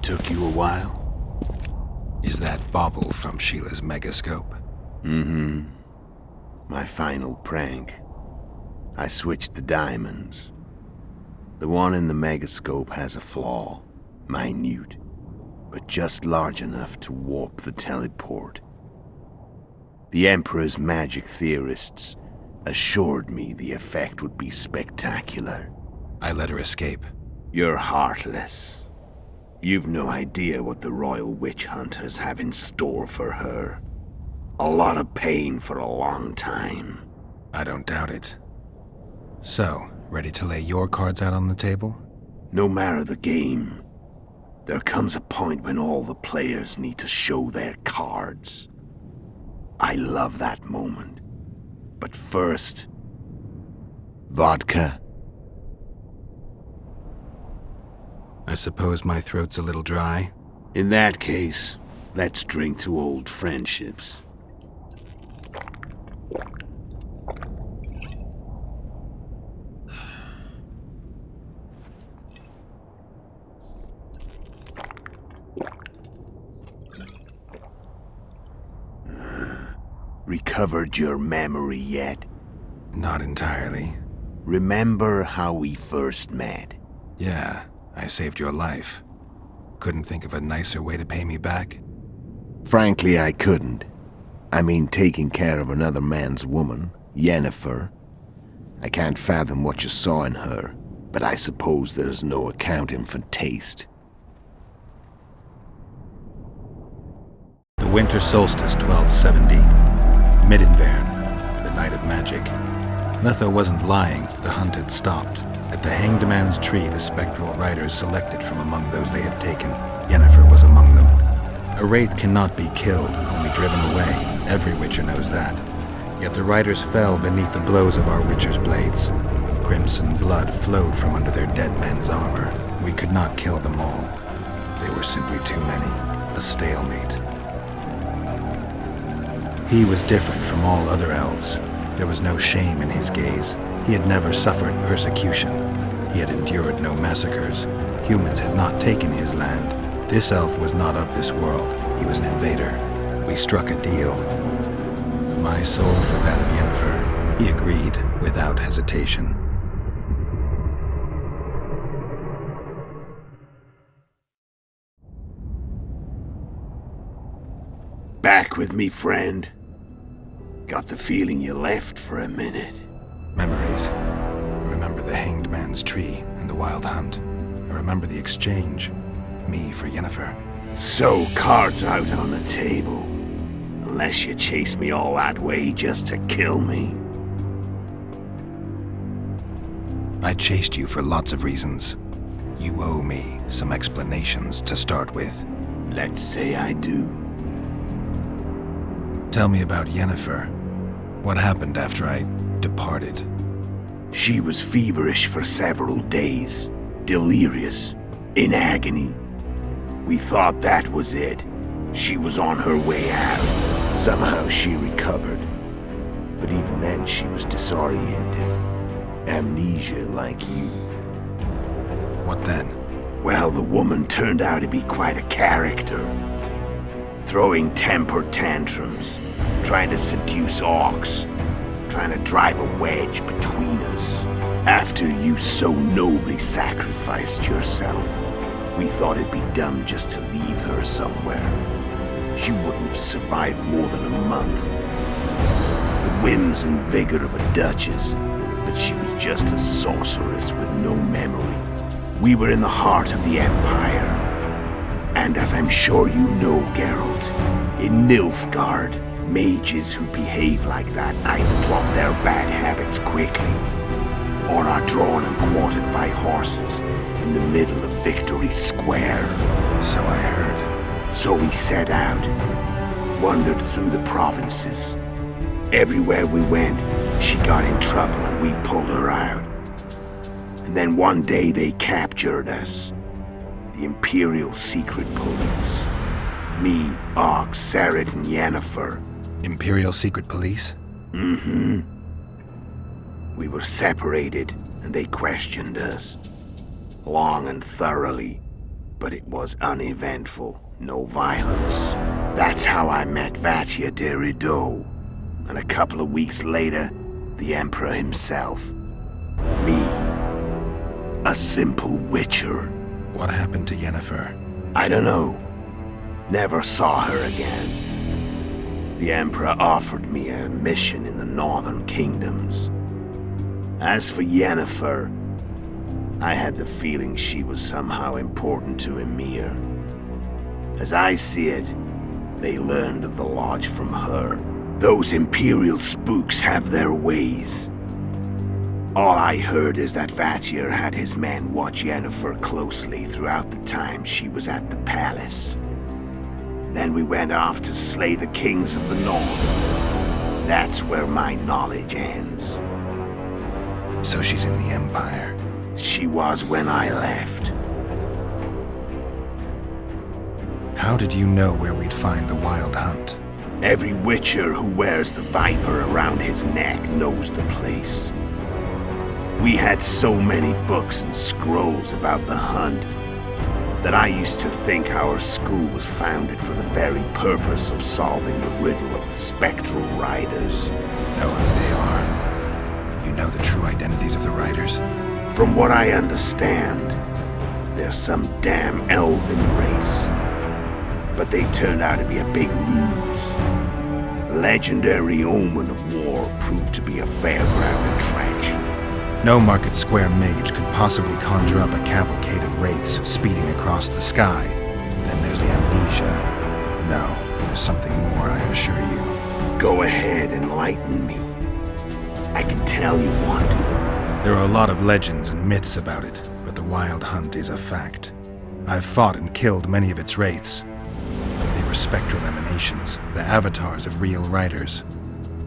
Took you a while? Is that bauble from Sheila's megascope? Mm-hmm. My final prank. I switched the diamonds. The one in the megascope has a flaw. Minute. But just large enough to warp the teleport. The Emperor's magic theorists assured me the effect would be spectacular. I let her escape. You're heartless. You've no idea what the royal witch hunters have in store for her. A lot of pain for a long time. I don't doubt it. So, ready to lay your cards out on the table? No matter the game, there comes a point when all the players need to show their cards. I love that moment. But first... vodka? I suppose my throat's a little dry. In that case, let's drink to old friendships. Recovered your memory yet? Not entirely. Remember how we first met? Yeah, I saved your life. Couldn't think of a nicer way to pay me back? Frankly, I couldn't. I mean, taking care of another man's woman, Yennefer. I can't fathom what you saw in her, but I suppose there's no accounting for taste. The winter solstice 1270. Midinvern, the night of magic. Letho wasn't lying, the hunt had stopped. At the Hanged Man's Tree, the spectral riders selected from among those they had taken. Yennefer was among them. A wraith cannot be killed, only driven away. Every witcher knows that. Yet the riders fell beneath the blows of our witcher's blades. Crimson blood flowed from under their dead men's armor. We could not kill them all. They were simply too many. A stalemate. He was different from all other elves. There was no shame in his gaze. He had never suffered persecution. He had endured no massacres. Humans had not taken his land. This elf was not of this world. He was an invader. We struck a deal. My soul for that of Yennefer. He agreed without hesitation. Back with me, friend. Got the feeling you left for a minute. Memories. I remember the Hanged Man's Tree and the Wild Hunt. I remember the exchange. Me for Yennefer. So, cards out on the table. Unless you chase me all that way just to kill me. I chased you for lots of reasons. You owe me some explanations to start with. Let's say I do. Tell me about Yennefer. What happened after I departed? She was feverish for several days. Delirious. In agony. We thought that was it. She was on her way out. Somehow she recovered. But even then she was disoriented. Amnesia like you. What then? Well, the woman turned out to be quite a character. Throwing temper tantrums, trying to seduce orcs, trying to drive a wedge between us. After you so nobly sacrificed yourself, we thought it'd be dumb just to leave her somewhere. She wouldn't have survived more than a month. The whims and vigor of a duchess, but she was just a sorceress with no memory. We were in the heart of the Empire. And as I'm sure you know, Geralt, in Nilfgaard, mages who behave like that either drop their bad habits quickly, or are drawn and quartered by horses in the middle of Victory Square. So I heard. So we set out, wandered through the provinces. Everywhere we went, she got in trouble and we pulled her out. And then one day they captured us. The Imperial Secret Police. Me, Ox, Sarah, and Yennefer. Imperial Secret Police? Mm-hmm. We were separated, and they questioned us. Long and thoroughly. but it was uneventful, no violence. That's how I met Vatia de Rideau, and a couple of weeks later, the Emperor himself. Me. A simple witcher. What happened to Yennefer? I don't know. Never saw her again. The Emperor offered me a mission in the northern kingdoms. As for Yennefer, I had the feeling she was somehow important to Emir. As I see it, they learned of the lodge from her. Those Imperial spooks have their ways. All I heard is that Vatir had his men watch Yennefer closely throughout the time she was at the palace. Then we went off to slay the kings of the north. That's where my knowledge ends. So she's in the Empire. She was when I left. How did you know where we'd find the Wild Hunt? Every witcher who wears the viper around his neck knows the place. We had so many books and scrolls about the hunt that I used to think our school was founded for the very purpose of solving the riddle of the spectral riders. Know who they are? You know the true identities of the riders? From what I understand, they're some damn elven race. But they turned out to be a big ruse. The legendary omen of war proved to be a fairground attraction. No Market Square mage could possibly conjure up a cavalcade of wraiths speeding across the sky. Then there's the amnesia. No, there's something more, I assure you. Go ahead, enlighten me. I can tell you want to. There are a lot of legends and myths about it, but the Wild Hunt is a fact. I've fought and killed many of its wraiths. They were spectral emanations, the avatars of real riders.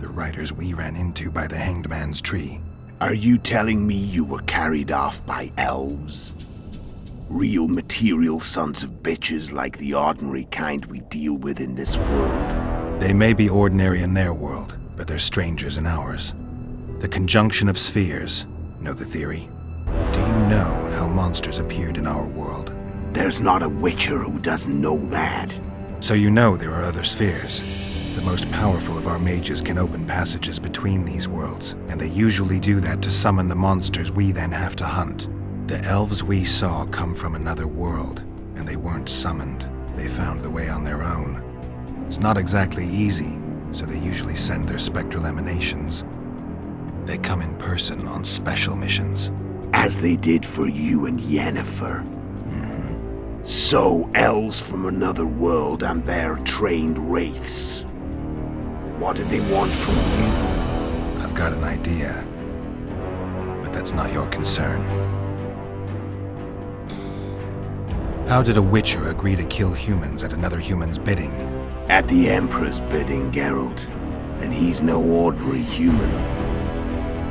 The riders we ran into by the Hanged Man's Tree. Are you telling me you were carried off by elves? Real material sons of bitches like the ordinary kind we deal with in this world? They may be ordinary in their world, but they're strangers in ours. The conjunction of spheres. Know the theory? Do you know how monsters appeared in our world? There's not a witcher who doesn't know that. So you know there are other spheres. The most powerful of our mages can open passages between these worlds, and they usually do that to summon the monsters we then have to hunt. The elves we saw come from another world, and they weren't summoned. They found the way on their own. It's not exactly easy, so they usually send their spectral emanations. They come in person on special missions. As they did for you and Yennefer. So, elves from another world and their trained wraiths. What did they want from you? I've got an idea, but that's not your concern. How did a witcher agree to kill humans at another human's bidding? At the Emperor's bidding, Geralt. And he's no ordinary human.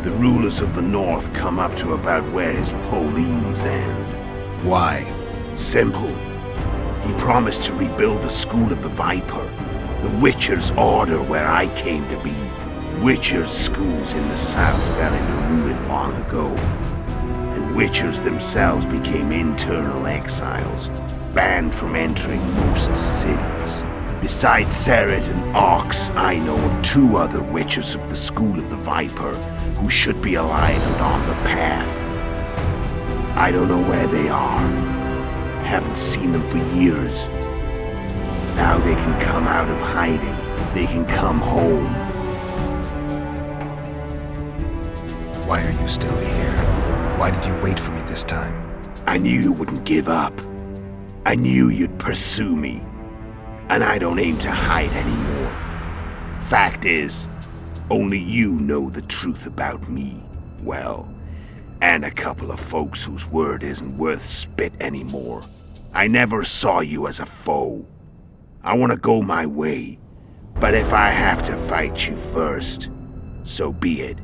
The rulers of the North come up to about where his Pauline's end. Why? Simple. He promised to rebuild the School of the Viper, the Witcher's Order where I came to be. Witcher's schools in the south fell into ruin long ago, and Witchers themselves became internal exiles, banned from entering most cities. Besides Seret and Ox, I know of 2 other Witchers of the School of the Viper who should be alive and on the path. I don't know where they are. Haven't seen them for years. Now they can come out of hiding. They can come home. Why are you still here? Why did you wait for me this time? I knew you wouldn't give up. I knew you'd pursue me. And I don't aim to hide anymore. Fact is, only you know the truth about me. Well, and a couple of folks whose word isn't worth spit anymore. I never saw you as a foe. I want to go my way, but if I have to fight you first, so be it.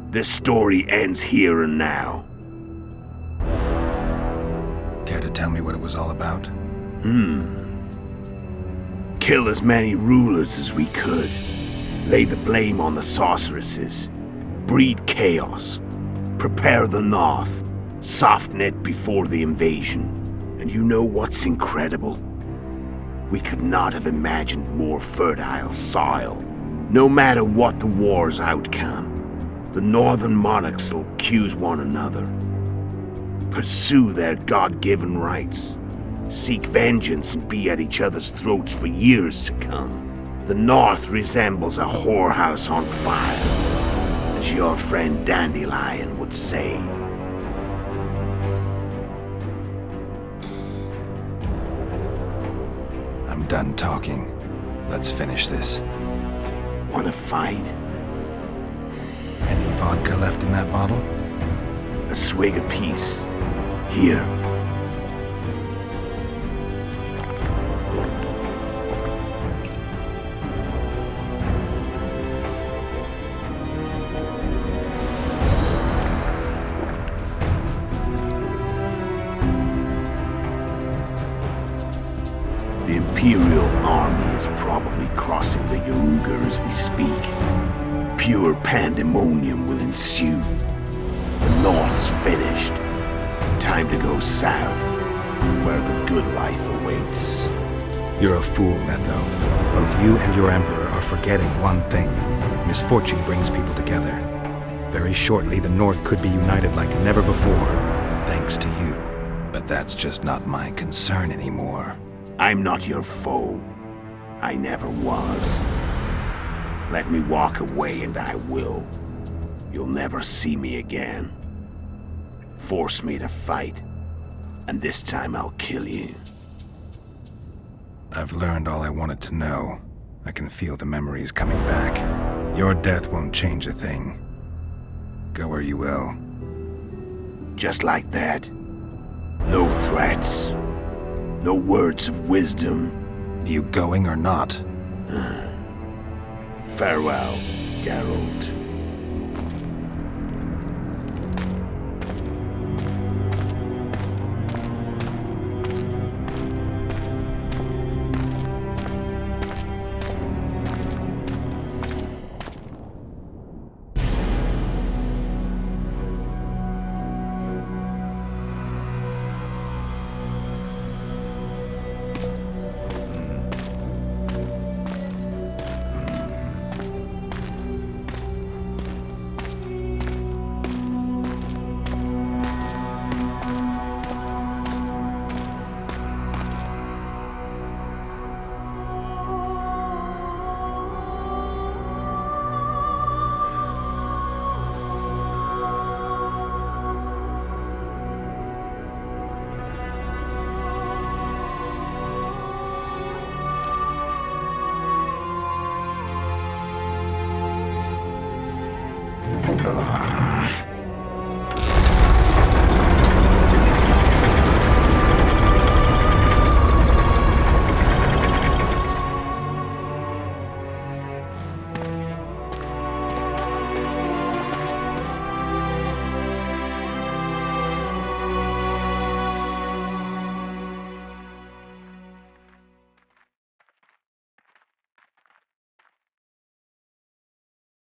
This story ends here and now. Care to tell me what it was all about? Kill as many rulers as we could. Lay the blame on the sorceresses. Breed chaos. Prepare the North. Soften it before the invasion. And you know what's incredible? We could not have imagined more fertile soil. No matter what the war's outcome, the northern monarchs will accuse one another, pursue their God-given rights, seek vengeance and be at each other's throats for years to come. The North resembles a whorehouse on fire, as your friend Dandelion would say. I'm done talking. Let's finish this. Want to fight? Any vodka left in that bottle? A swig apiece. Here. The Imperial army is probably crossing the Yaruga as we speak. Pure pandemonium will ensue. The North's finished. Time to go south, where the good life awaits. You're a fool, Letho. Both you and your Emperor are forgetting one thing. Misfortune brings people together. Very shortly, the North could be united like never before, thanks to you. But that's just not my concern anymore. I'm not your foe. I never was. Let me walk away and I will. You'll never see me again. Force me to fight, and this time I'll kill you. I've learned all I wanted to know. I can feel the memories coming back. Your death won't change a thing. Go where you will. Just like that. No threats. No words of wisdom. You going or not? Farewell, Geralt.